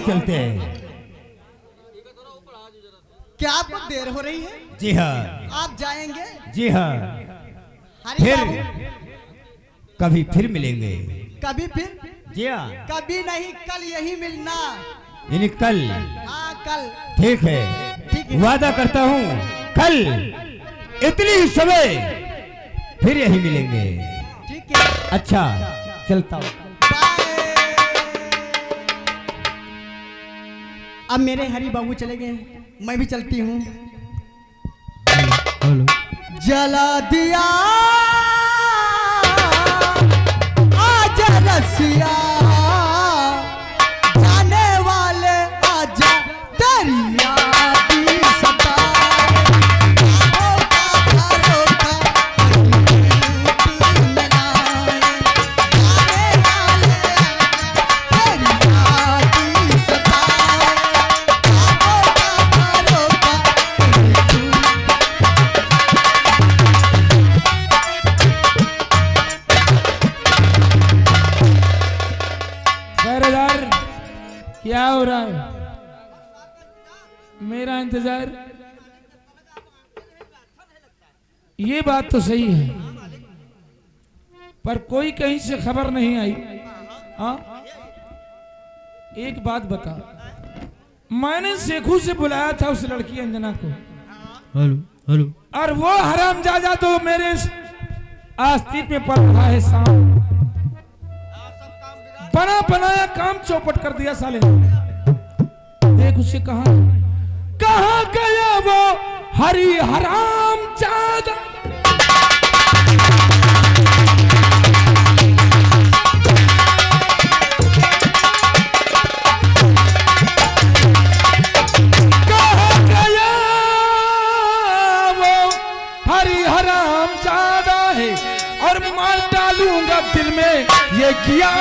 चलते हैं। क्या आपको देर हो रही है? जी हाँ। आप जाएंगे? जी हाँ। हरी फिर बाबू कभी फिर मिलेंगे। कभी फिर? जी हाँ। कभी नहीं, कल यही मिलना। यानी कल? हाँ कल। ठीक है, ठीक है। वादा करता हूँ कल इतनी ही समय फिर यही मिलेंगे। ठीक है। अच्छा चलता हूँ। अब मेरे हरी बाबू चले गए, मैं भी चलती हूँ। जला दिया आज रसिया, जाने वाले आजा दरिया की सता। क्या हो रहा है? मेरा इंतजार? ये बात तो सही है, पर कोई कहीं से खबर नहीं आई। हाँ, एक बात बता, मैंने शेखू से बुलाया था उस लड़की अंजना को। Hello hello. और वो हरामजादा तो मेरे आस्तीन पे पड़ रहा है शाम। बना बनाया काम चौपट कर दिया साले ने। देख उसे कहाँ गया वो हरी हरामजादा। कहाँ गया वो हरी हरामजादा है, और मार डालूंगा दिल में ये किया।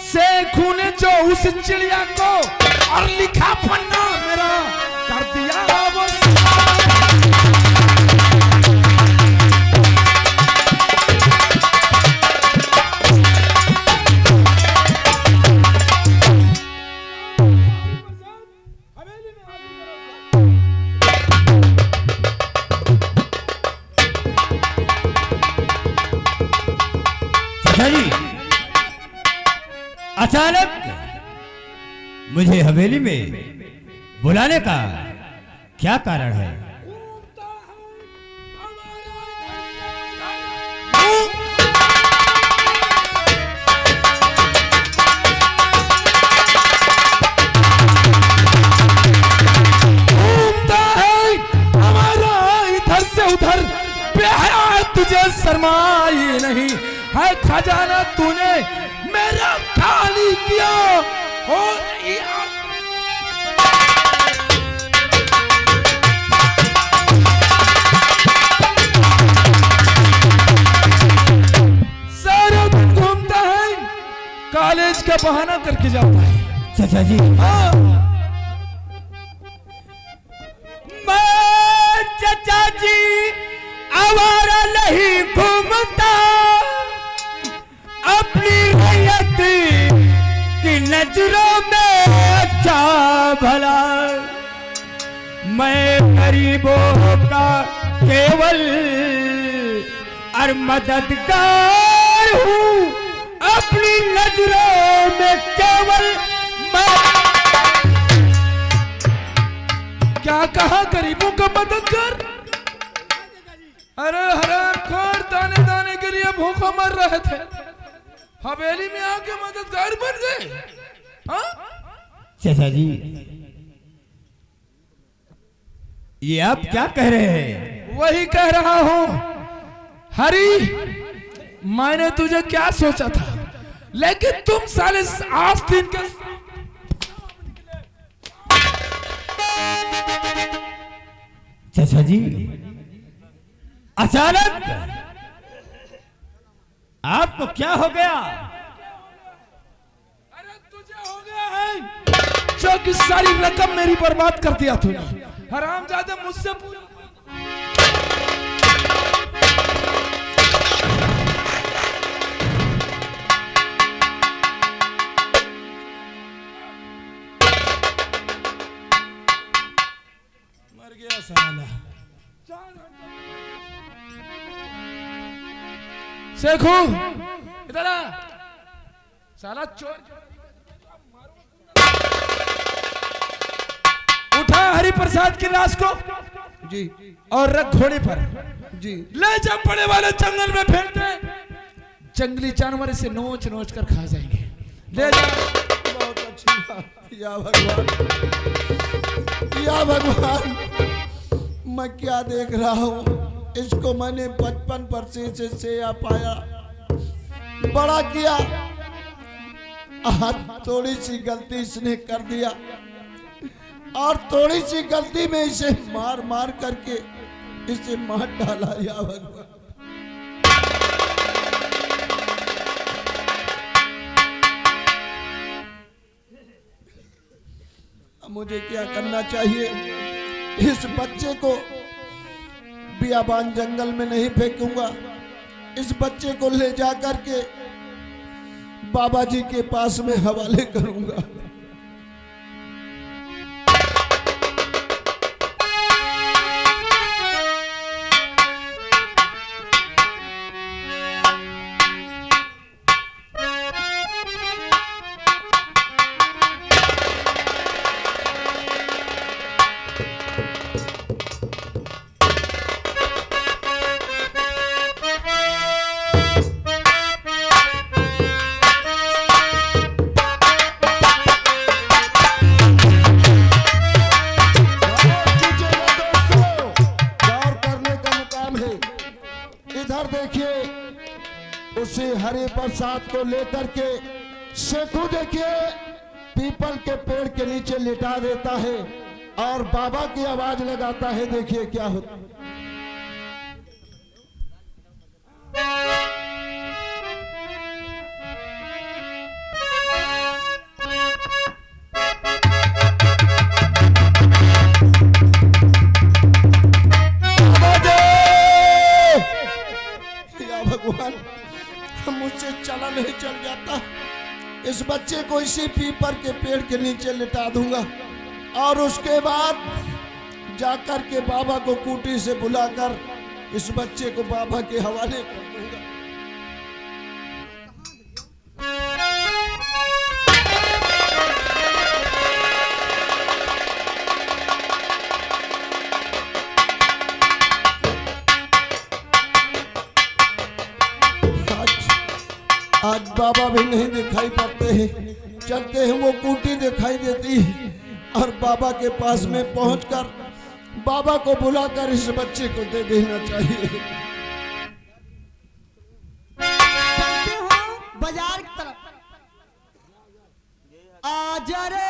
शेखू ने जो उस चिड़िया को और लिखा पन्ना मेरा कर दिया वो। अचानक मुझे हवेली में बुलाने का क्या कारण है? घूमता है हमारा इधर से उधर, बेहया तुझे शर्माई नहीं है खजाना तूने मेरा खाली किया। और सारा दिन घूमता है, कॉलेज का बहाना करके जाता है। चाचा जी, हाँ। मैं चाचा जी आवारा नहीं घूमता, अपनी रैयत की नजरों में अच्छा भला। मैं गरीबों का केवल और मददगार हूँ, अपनी नजरों में केवल मैं। क्या कहा गरीबों का मददगार? अरे हरामखोर दाने दाने के लिए भूखा मर रहे थे, हवेली में आके मददगार बन गए। हाँ? चाचा जी, ये आप क्या कह रहे हैं? वही कह रहा हूं हरी, मैंने तुझे क्या सोचा था, लेकिन तुम साले आस्तीन के। चाचा जी, अचानक आपको क्या हो गया? अरे तुझे हो गया है बच्चों की सारी रकम मेरी बर्बाद कर दिया तूने। हरामजादे मुझसे मर गया साला। शेखू इधर आ साला चोर। उठा हरि प्रसाद की लाश को जी और रख घोड़े पर, जी। ले जा बड़े वाले जंगल में फेंक दे। जंगली जानवर इसे नोच नोच कर खा जाएंगे। ले जा। बहुत अच्छी बात। या भगवान, या भगवान, मैं क्या देख रहा हूँ। इसको मैंने बचपन पर से सेया पाया, बड़ा किया। आज थोड़ी सी गलती इसने कर दिया और थोड़ी सी गलती में इसे मार मार करके इसे मार डाला। या भगवान, मुझे क्या करना चाहिए। इस बच्चे को बियाबान जंगल में नहीं फेंकूंगा। इस बच्चे को ले जा करके बाबा जी के पास में हवाले करूंगा। उसे हरे प्रसाद को लेकर के शेखू देखिए पीपल के पेड़ के नीचे लिटा देता है और बाबा की आवाज लगाता है। देखिए क्या होता। भगवान, मुझसे चला नहीं चल जाता। इस बच्चे को इसी पीपर के पेड़ के नीचे लिटा दूंगा और उसके बाद जाकर के बाबा को कूटी से बुलाकर इस बच्चे को बाबा के हवाले कर दूंगा। आज बाबा भी नहीं दिखाई पड़ते हैं, चलते हैं वो कूटी दिखाई देती है और बाबा के पास में पहुंचकर बाबा को बुलाकर इस बच्चे को दे देना चाहिए। चलते हो बाजार की तरफ। आज रे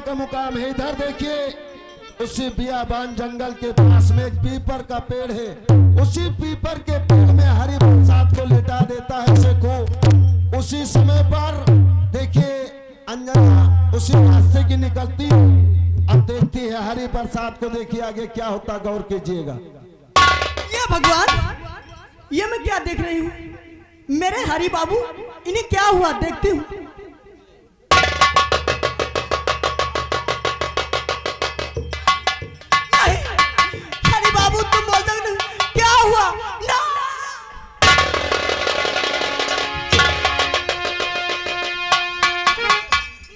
का मुकाम है। इधर देखिए, उसी बियाबान जंगल के पास में एक पीपर का पेड़ है। उसी पीपर के पेड़ में हरी बरसात को लेटा देता है शेखू। उसी समय पर देखिए अंजना उसी रास्ते की निकलती, अब देखती है हरी बरसात को। देखिए आगे क्या होता, गौर कीजिएगा। ये भगवान, ये मैं क्या देख रही हूँ? मेरे हरि बाबू, इन्हें क्या हुआ? देखती हूँ। नहीं, हरि बाबू तुम बोल सकते हो, क्या हुआ? ना!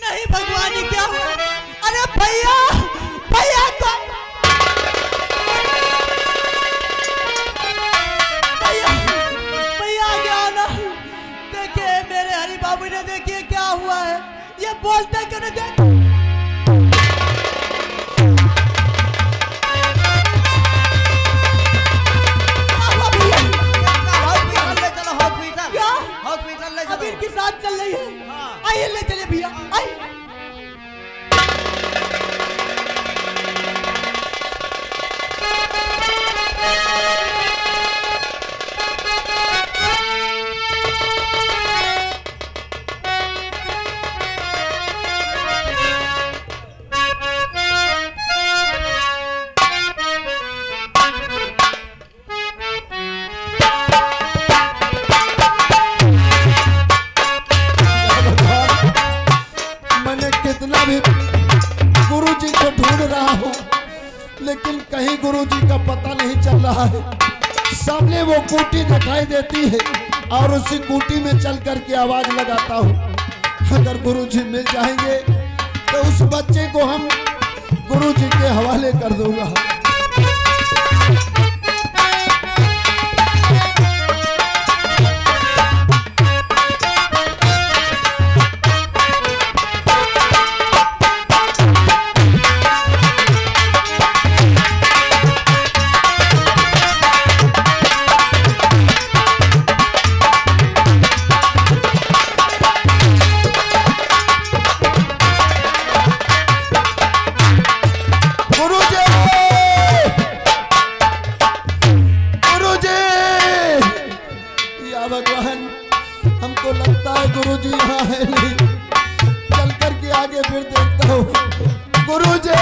नहीं भगवान, ये क्या हुआ? अरे भैया, भैया को बाबू ने देखिए क्या हुआ है। ये बोलते क्यों नहीं? देख हॉस्पिटल के साथ चल रही है। आइए ले चले भैया, आइए। गुरुजी को ढूंढ रहा हूँ, लेकिन कहीं गुरुजी का पता नहीं चल रहा है। सामने वो कूटी दिखाई देती है और उसी कूटी में चल करके आवाज लगाता हूँ। अगर गुरुजी मिल जाएंगे तो उस बच्चे को हम गुरुजी के हवाले कर दूंगा। भगवान, हमको लगता है गुरुजी यहाँ है नहीं। चल करके आगे फिर देखता हूँ। गुरुजी,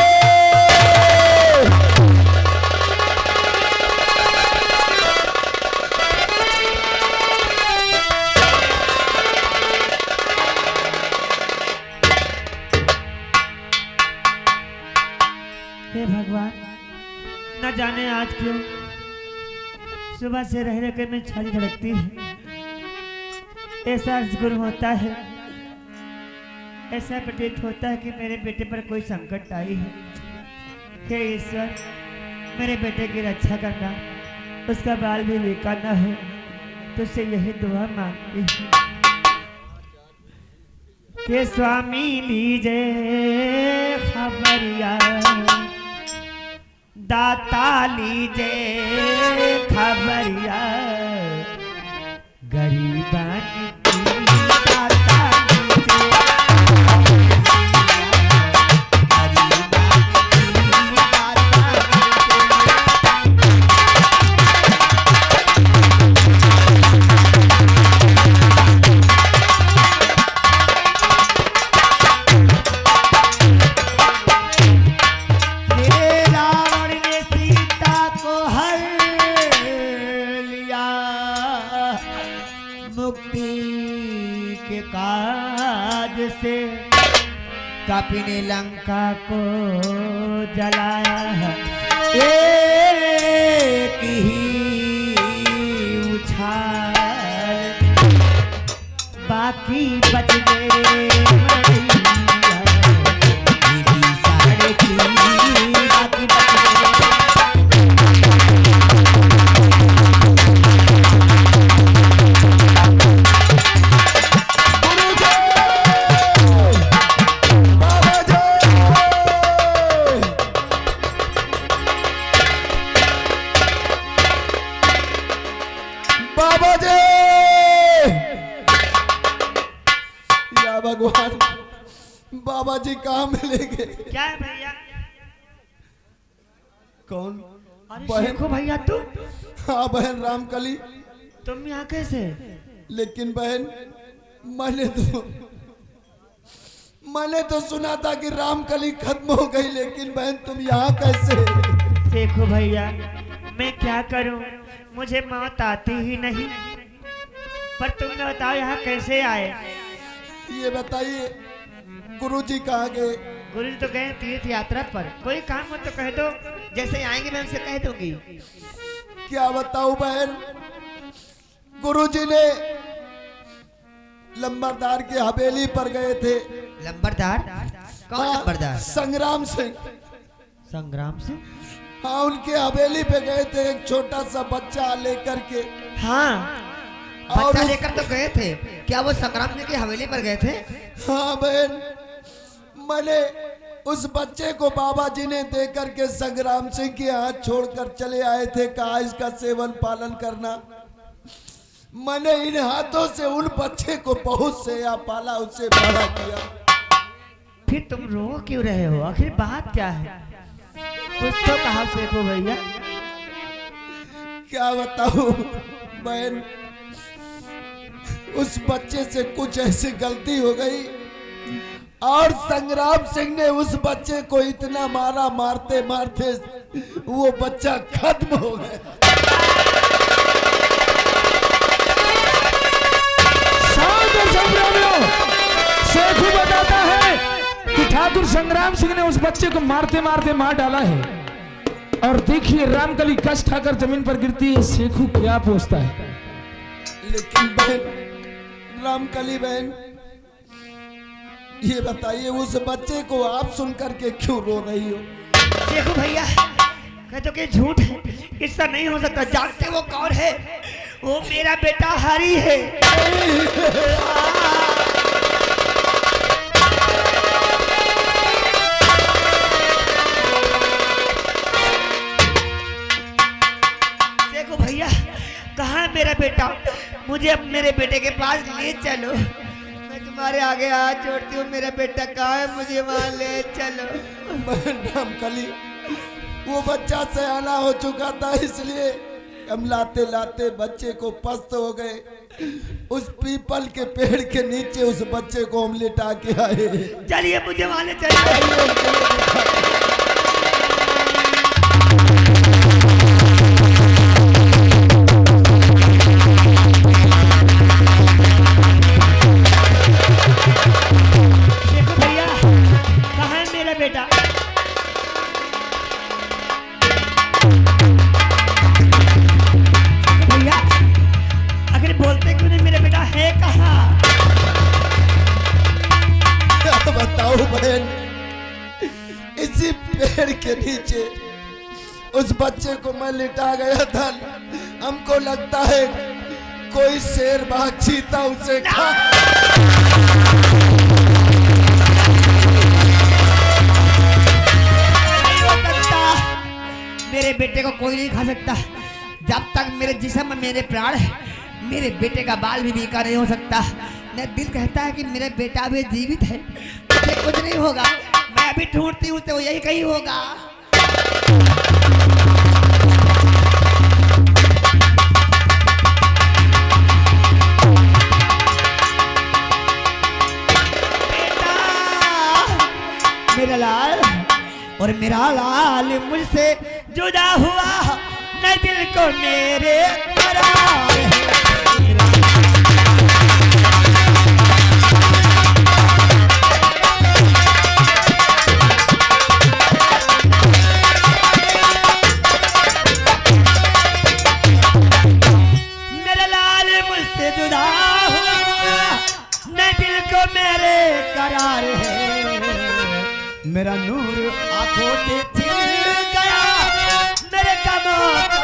हे भगवान, न जाने आज क्यों सुबह से रह रह कर मैं छाती धड़कती है। ऐसा गुण होता है, ऐसा प्रतीत होता है कि मेरे बेटे पर कोई संकट आई है। हे ईश्वर, मेरे बेटे की रक्षा करना, उसका बाल भी बेकार न हो, तुझसे यही दुआ मांगती हूँ कि स्वामी लीजिए खबरिया, दाता लीजिए खबरिया, गरीबान की दाता लीजिए, से कपि ने लंका को जलाया है। एक ही उछाल बाकी बच गए साढ़े की बाकी बच बाबा जी कहाँ मिलेंगे? क्या है भैया? कौन? अरे बहन। शेखू भैया तुम हाँ बहन रामकली। तुम यहाँ कैसे? लेकिन बहन मैंने तो सुना था कि रामकली खत्म हो गई, लेकिन बहन तुम यहाँ कैसे? शेखू भैया मैं क्या करूं, मुझे मौत आती ही नहीं। पर तुम बताओ यहाँ कैसे आए? ये बताइए गुरुजी कहाँ गए? गुरु तो गए तीर्थ यात्रा पर। कोई काम हो तो कह दो, जैसे आएंगे मैं उनसे कह दूंगी। क्या बताऊं बहन, गुरुजी ने लंबरदार की हवेली पर गए थे। लंबरदार? कौन हाँ, लंबरदार? संग्राम सिंह। संग्राम से? हाँ उनके हवेली पे गए थे एक छोटा सा बच्चा लेकर के। हाँ और बच्चा लेकर तो गए थे। क्या वो संग्राम जी की हवेली पर गए थे? हाँ बहन, मैंने उस बच्चे को बाबा जी ने दे करके संग्राम सिंह के हाथ छोड़कर चले आए थे। कहा इसका सेवन पालन करना। मैंने इन हाथों से उन बच्चे को बहुत सेवा पाला, उससे बड़ा किया। फिर तुम रो क्यों रहे हो? आखिर बात क्या है? कुछ तो कहा शेखू भैया। क्या बताऊं बहन, उस बच्चे से कुछ ऐसी गलती हो गई और संग्राम सिंह ने उस बच्चे को इतना मारा, मारते मारते वो बच्चा खत्म हो गया। शेखू बताता है कि ठाकुर संग्राम सिंह ने उस बच्चे को मारते मारते मार डाला है। और देखिए रामकली कष्ट खाकर जमीन पर गिरती है। शेखू क्या पूछता है? लेकिन बहन रामकली बहन, ये बताइए उस बच्चे को आप सुन करके क्यों रो रही हो? शेखू भैया कहते कि झूठ है, इसका नहीं हो सकता। जानते वो कौन है? वो मेरा बेटा हरी है। देखो भैया कहाँ है मेरा बेटा? मुझे अब मेरे बेटे के पास ले चलो। मैं तुम्हारे आगे हाथ जोड़ती हूँ। मेरा बेटा कहाँ है? मुझे वहां ले चलो। बहन रामकली, वो बच्चा सयाना हो चुका था, इसलिए हम लाते लाते बच्चे को पस्त हो गए। उस पीपल के पेड़ के नीचे उस बच्चे को हम लिटा के आए। चलिए मुझे वहां ले चलिए। शेखू भैया कहाँ है मेरा बेटा? भैया आखिर बोलते क्यों नहीं? मेरा बेटा है कहाँ? क्या बताओ बहन, इसी पेड़ के नीचे उस बच्चे को मैं लिटा गया था। हमको लगता है कोई शेर बाघ चीता उसे खा। नहीं हो सकता, मेरे बेटे को कोई नहीं खा सकता। जब तक मेरे जिस्म में मेरे प्राण है, मेरे बेटे का बाल भी बीका नहीं हो सकता। मेरा दिल कहता है कि मेरा बेटा भी जीवित है, मुझे कुछ नहीं होगा। मैं अभी ढूंढती हूँ तो यही कहीं होगा। बेटा मेरा लाल, और मेरा लाल मुझसे जुदा हुआ न दिल को मेरे करार है। मेरा लाल मुझसे जुदा हुआ न दिल को मेरे करार है। मेरा नूर आंखों से छिन गया, मेरे कमों का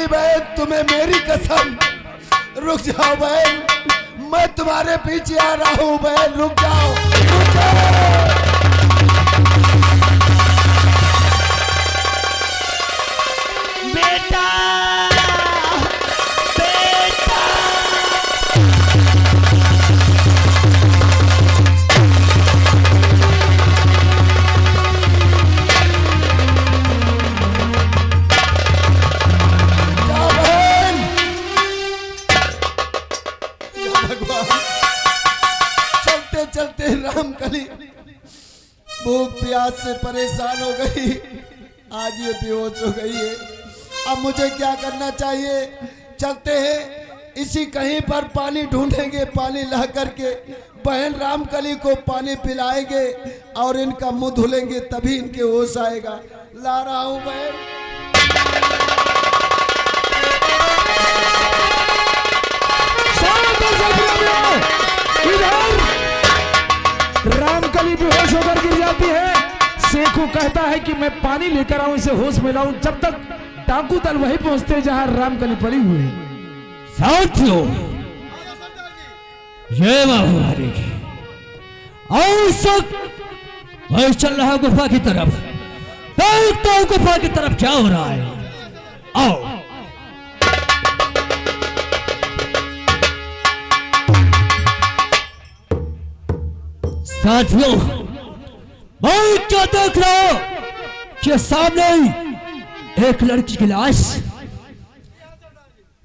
नहीं बहन, तुम्हें मेरी कसम। रुक जाओ बहन, मैं तुम्हारे पीछे आ रहा हूँ बहन, रुक जाओ, रुक जाओ। बेटा बेटा जाओ बहन। या भगवान, चलते चलते रामकली भूख प्यास से परेशान हो गई, आज ये बेहोश हो गई है। अब मुझे क्या करना चाहिए? चलते हैं, इसी कहीं पर पानी ढूंढेंगे, पानी ला करके बहन रामकली को पानी पिलाएंगे और इनका मुंह धुलेंगे, तभी इनके होश आएगा। ला रहा हूं बहन। रामकली बेहोश होकर गिर जाती है। शेखू कहता है कि मैं पानी लेकर आऊं, इसे होश में लाऊं। जब तक डाकू दल वहीं पहुंचते जहां रामकली पड़ी हुई है। साथियों, ये महामारी और सब मैं चल रहा हूं गुफा की तरफ। देखता हूं गुफा की तरफ क्या हो रहा है। आओ। साथियों, मैं क्या देख रहा हूं कि सामने एक लड़की की लाश।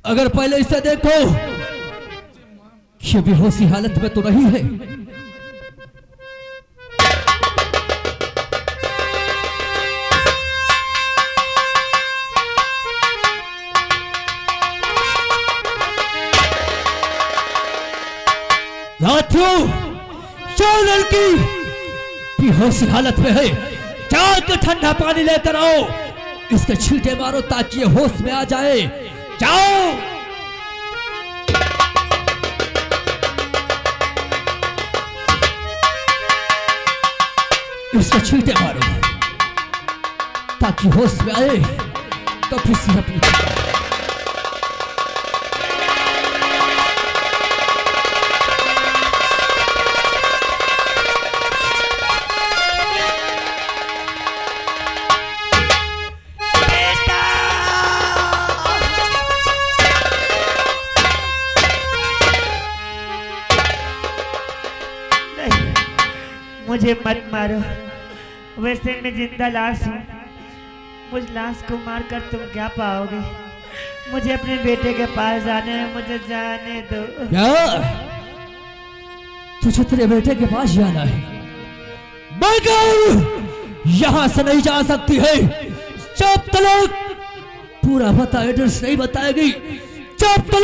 अगर पहले इसे देखो, ये बेहोशी हालत में तो नहीं है। साथियों, जो लड़की बेहोशी हालत में है, जाकर ठंडा पानी लेकर आओ, इसके छींटे मारो ताकि ये होश में आ जाए। जाओ। इसके छींटे मारो ताकि होश में आए, तो फिर से अपनी मुझे मत मारो, वैसे मैं जिंदा लाश हूँ। मुझ लाश को मारकर तुम क्या पाओगे? मुझे अपने बेटे के पास जाने है, मुझे जाने दो। क्या तुझे तेरे बेटे के पास जाना है? मगर यहां से नहीं जा सकती है जब तक पूरा पता एड्रेस नहीं बताएगी। जब तक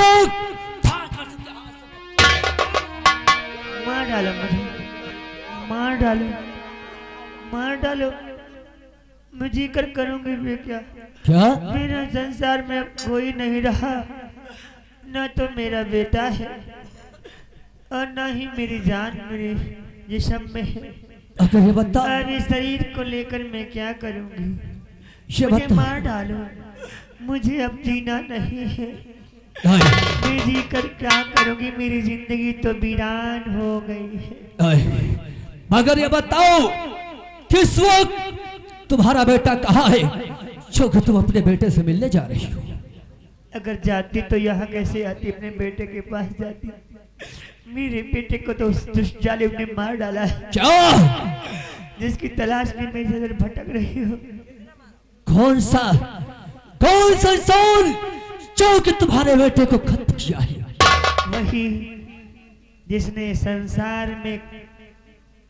मार डालो मुझे, मार डालो, मार डालो। मैं जी कर करूंगी भी क्या? क्या मेरा संसार में अब कोई नहीं रहा, न तो मेरा बेटा है और न ही मेरी जान मेरे जिस्म में है। अगर ये बता, अब इस शरीर को लेकर मैं क्या करूंगी? ये मुझे बता। मार डालो, मुझे अब जीना नहीं है। नहीं, मैं जी कर क्या करूंगी? मेरी जिंदगी तो वीरान हो गई है। मगर ये बताओ, किस वक्त तुम्हारा बेटा कहाँ है जो कि तुम अपने बेटे से मिलने जा रही हो? अगर जाती तो यहाँ कैसे आती? अपने बेटे के पास जाती। मेरे बेटे को तो उस दुष्ट जालिम ने मार डाला है, क्या? जिसकी तलाश में मैं इधर भटक रही हूँ। कौन सा इंसान जो कि तुम्हारे बेटे को खत्म किया है? वही जिसने संसार में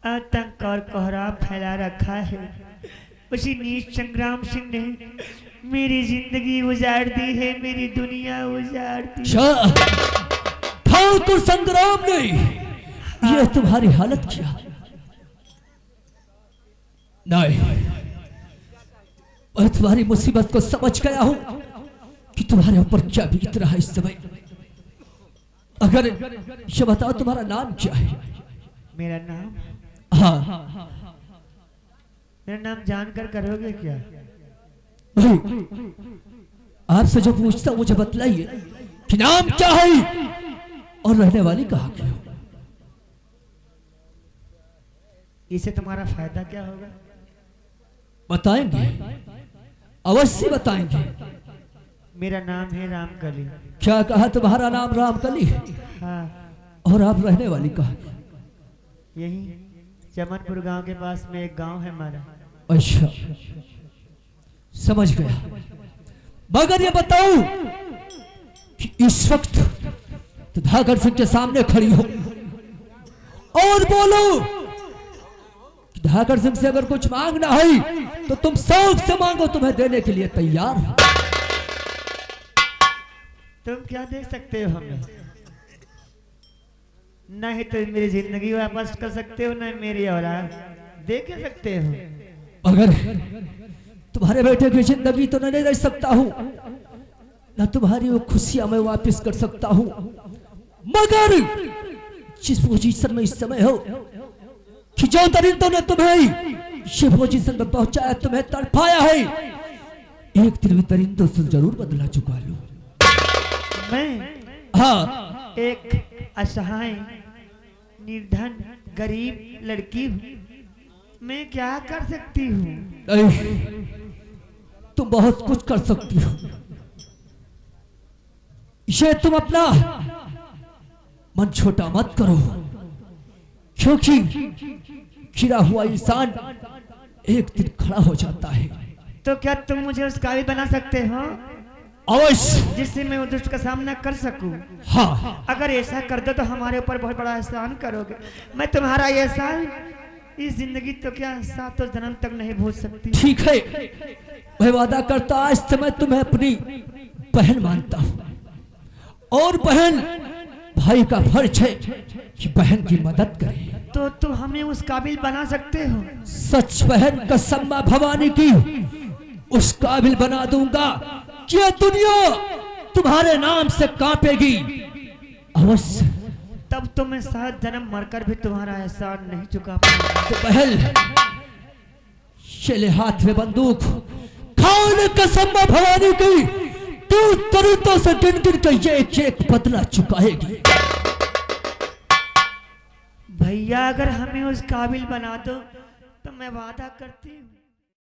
आतंक और कोहराम फैला रखा है। उसी नीच संग्राम सिंह ने मेरी जिंदगी उजाड़ दी है, मेरी दुनिया उजाड़ दी। ठाकुर संग्राम ने ये तुम्हारी हालत किया? नहीं, मैं तुम्हारी मुसीबत को समझ गया हूं कि तुम्हारे ऊपर क्या बीत रहा है इस समय। अगर ये बताओ, तुम्हारा नाम क्या है? मेरा नाम? हाँ, मेरा नाम जानकर करोगे क्या? नहीं, आपसे जो पूछता हूं मुझे बतलाइए कि नाम क्या है और रहने वाली कहाँ की हो? इसे तुम्हारा फायदा क्या होगा? बताएंगे, अवश्य बताएंगे। मेरा नाम है रामकली। क्या कहा तुम्हारा नाम रामकली है? हाँ, और आप रहने वाली कहाँ की? यही चमनपुर गांव के पास में एक गांव है हमारा। अच्छा, समझ गया। मगर ये बताओ कि इस वक्त तथागत सिंह के सामने खड़ी हो और बोलो कि तथागत सिंह से अगर कुछ मांगना है तो तुम सबसे मांगो, तुम्हें देने के लिए तैयार हूं। तुम क्या दे सकते हो हमें? न ही तो मेरी जिंदगी वापस कर सकते हो, न मेरी औलाद दे के सकते हो। मगर तुम्हारे बेटे की जिंदगी तो नहीं रह सकता हूं, न तुम्हारी वो खुशियां मैं वापस कर सकता हूं। मगर जिस पोजीशन में इस समय हो कि जो दरिंदों ने तुम्हें ये पोजीशन में पहुंचाया, तुम्हें तड़पाया है, एक दिन भी दरिंदों से जरूर बदला चुका लो। मैं हाँ, एक असहाय निर्धन गरीब लड़की हूँ, मैं क्या कर सकती हूँ? नहीं, तुम बहुत कुछ कर सकती हो। ये तुम अपना मन छोटा मत करो, क्योंकि गिरा हुआ इंसान एक दिन खड़ा हो जाता है। तो क्या तुम मुझे उस काबिल बना सकते हो अवश्य। जिससे मैं उस दुष्ट का सामना कर सकूं? हाँ, अगर ऐसा कर दो तो हमारे ऊपर बहुत बड़ा एहसान करोगे। मैं तुम्हारा ये एहसान इस जिंदगी तो क्या 7 जन्म तक नहीं भूल सकती। ठीक है, मैं वादा करता आज से मैं तुम्हें अपनी बहन मानता हूं, और बहन भाई का फर्ज है कि बहन की मदद करे। तो तुम हमें उस काबिल बना सकते हो? सच बहन कसम मां भवानी की, उस काबिल बना दूंगा कि ये दुनिया तुम्हारे नाम से कांपेगी। अवश्य। तब तो मैं 7 जन्म मरकर भी तुम्हारा एहसान नहीं चुका पाऊंगा। तो पहल ये ले हाथ में बंदूक, खान कसम मां भवानी की, तू तरीकों से गिन गिन के ये एक बदला चुकाएगी। भैया अगर हमें उस काबिल बना दो तो मैं वादा करती हूँ